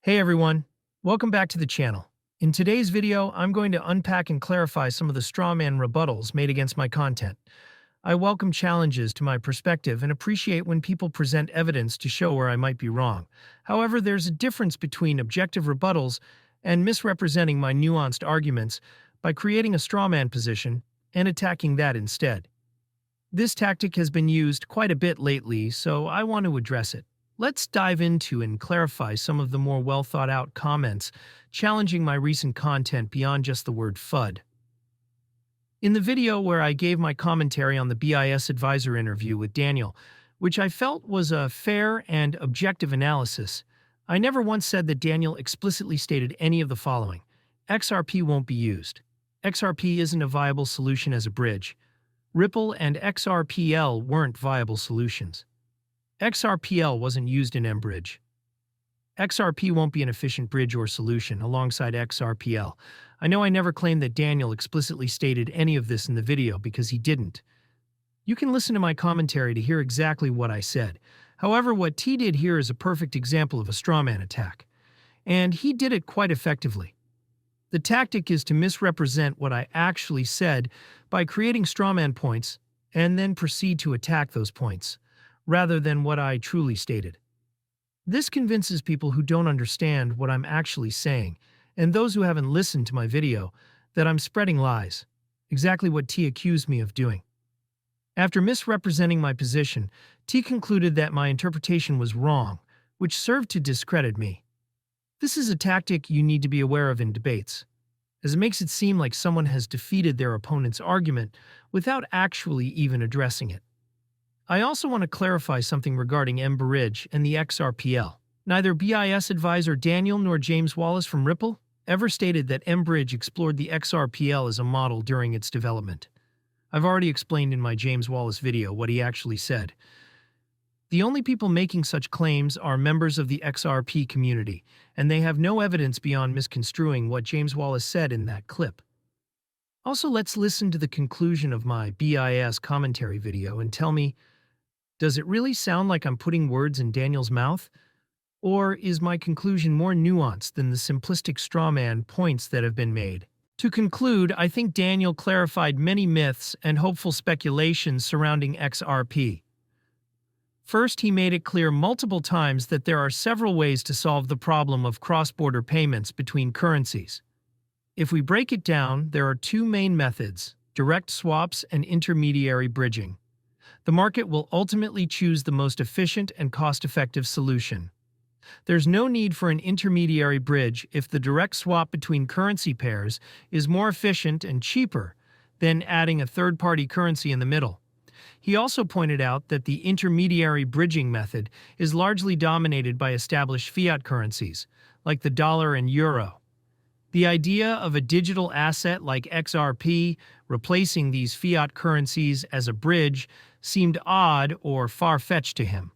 Hey everyone, welcome back to the channel. In today's video, I'm going to unpack and clarify some of the strawman rebuttals made against my content. I welcome challenges to my perspective and appreciate when people present evidence to show where I might be wrong. However, there's a difference between objective rebuttals and misrepresenting my nuanced arguments by creating a strawman position and attacking that instead. This tactic has been used quite a bit lately, so I want to address it. Let's dive into and clarify some of the more well-thought-out comments challenging my recent content beyond just the word FUD. In the video where I gave my commentary on the BIS advisor interview with Daniel, which I felt was a fair and objective analysis, I never once said that Daniel explicitly stated any of the following. XRP won't be used. XRP isn't a viable solution as a bridge. Ripple and XRPL weren't viable solutions. XRPL wasn't used in mBridge. XRP won't be an efficient bridge or solution alongside XRPL. I know I never claimed that Daniel explicitly stated any of this in the video because he didn't. You can listen to my commentary to hear exactly what I said. However, what T did here is a perfect example of a strawman attack. And he did it quite effectively. The tactic is to misrepresent what I actually said by creating strawman points and then proceed to attack those points, rather than what I truly stated. This convinces people who don't understand what I'm actually saying, and those who haven't listened to my video, that I'm spreading lies, exactly what T accused me of doing. After misrepresenting my position, T concluded that my interpretation was wrong, which served to discredit me. This is a tactic you need to be aware of in debates, as it makes it seem like someone has defeated their opponent's argument without actually even addressing it. I also want to clarify something regarding mBridge and the XRPL. Neither BIS advisor Daniel nor James Wallace from Ripple ever stated that mBridge explored the XRPL as a model during its development. I've already explained in my James Wallace video what he actually said. The only people making such claims are members of the XRP community, and they have no evidence beyond misconstruing what James Wallace said in that clip. Also, let's listen to the conclusion of my BIS commentary video and tell me, does it really sound like I'm putting words in Daniel's mouth? Or is my conclusion more nuanced than the simplistic strawman points that have been made? To conclude, I think Daniel clarified many myths and hopeful speculations surrounding XRP. First, he made it clear multiple times that there are several ways to solve the problem of cross-border payments between currencies. If we break it down, there are two main methods: direct swaps and intermediary bridging. The market will ultimately choose the most efficient and cost-effective solution. There's no need for an intermediary bridge if the direct swap between currency pairs is more efficient and cheaper than adding a third-party currency in the middle. He also pointed out that the intermediary bridging method is largely dominated by established fiat currencies, like the dollar and euro. The idea of a digital asset like XRP replacing these fiat currencies as a bridge seemed odd or far-fetched to him.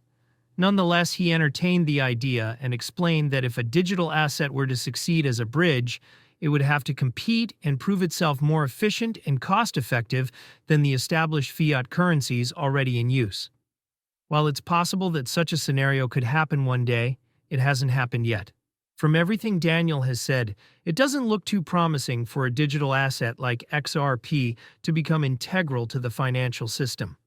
Nonetheless, he entertained the idea and explained that if a digital asset were to succeed as a bridge, it would have to compete and prove itself more efficient and cost-effective than the established fiat currencies already in use. While it's possible that such a scenario could happen one day, it hasn't happened yet. From everything Daniel has said, it doesn't look too promising for a digital asset like XRP to become integral to the financial system.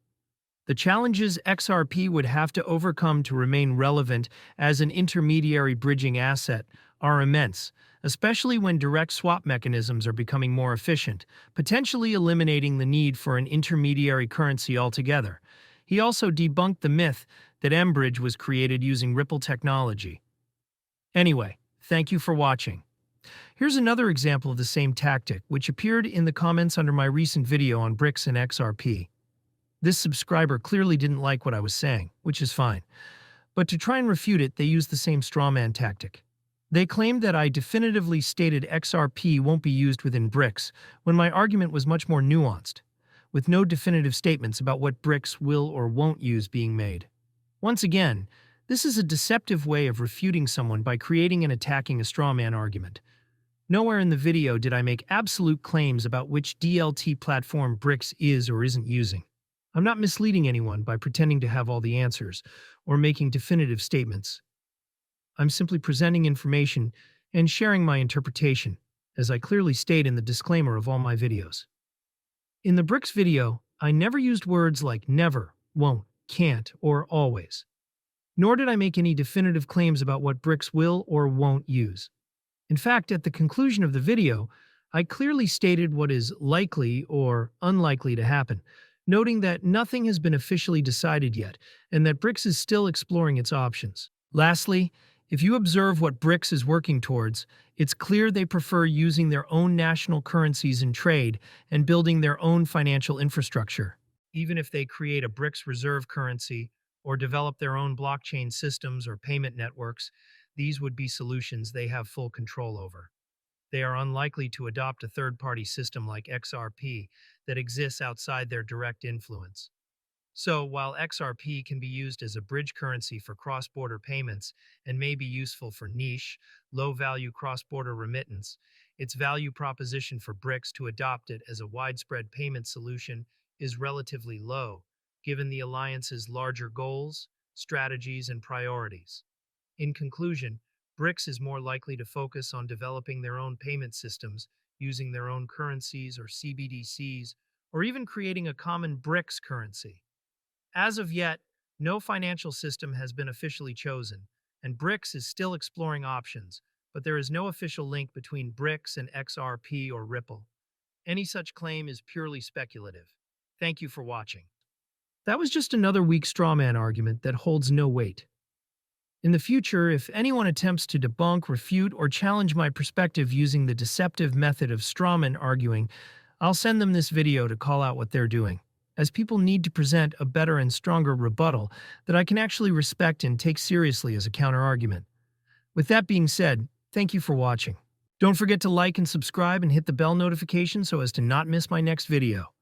The challenges XRP would have to overcome to remain relevant as an intermediary bridging asset are immense, especially when direct swap mechanisms are becoming more efficient, potentially eliminating the need for an intermediary currency altogether. He also debunked the myth that mBridge was created using Ripple technology. Anyway, thank you for watching. Here's another example of the same tactic, which appeared in the comments under my recent video on BRICS and XRP. This subscriber clearly didn't like what I was saying, which is fine. But to try and refute it, they used the same strawman tactic. They claimed that I definitively stated XRP won't be used within BRICS, when my argument was much more nuanced, with no definitive statements about what BRICS will or won't use being made. Once again, this is a deceptive way of refuting someone by creating and attacking a strawman argument. Nowhere in the video did I make absolute claims about which DLT platform BRICS is or isn't using. I'm not misleading anyone by pretending to have all the answers or making definitive statements. I'm simply presenting information and sharing my interpretation, as I clearly state in the disclaimer of all my videos. In the BRICS video, I never used words like never, won't, can't, or always. Nor did I make any definitive claims about what BRICS will or won't use. In fact, at the conclusion of the video, I clearly stated what is likely or unlikely to happen, noting that nothing has been officially decided yet and that BRICS is still exploring its options. Lastly, if you observe what BRICS is working towards, it's clear they prefer using their own national currencies in trade and building their own financial infrastructure. Even if they create a BRICS reserve currency or develop their own blockchain systems or payment networks, these would be solutions they have full control over. They are unlikely to adopt a third-party system like XRP that exists outside their direct influence. So, while XRP can be used as a bridge currency for cross-border payments and may be useful for niche, low-value cross-border remittance, its value proposition for BRICS to adopt it as a widespread payment solution is relatively low, given the alliance's larger goals, strategies, and priorities. In conclusion, BRICS is more likely to focus on developing their own payment systems, using their own currencies or CBDCs, or even creating a common BRICS currency. As of yet, no financial system has been officially chosen, and BRICS is still exploring options, but there is no official link between BRICS and XRP or Ripple. Any such claim is purely speculative. Thank you for watching. That was just another weak strawman argument that holds no weight. In the future, if anyone attempts to debunk, refute, or challenge my perspective using the deceptive method of strawman arguing, I'll send them this video to call out what they're doing, as people need to present a better and stronger rebuttal that I can actually respect and take seriously as a counter-argument. With that being said, thank you for watching. Don't forget to like and subscribe and hit the bell notification so as to not miss my next video.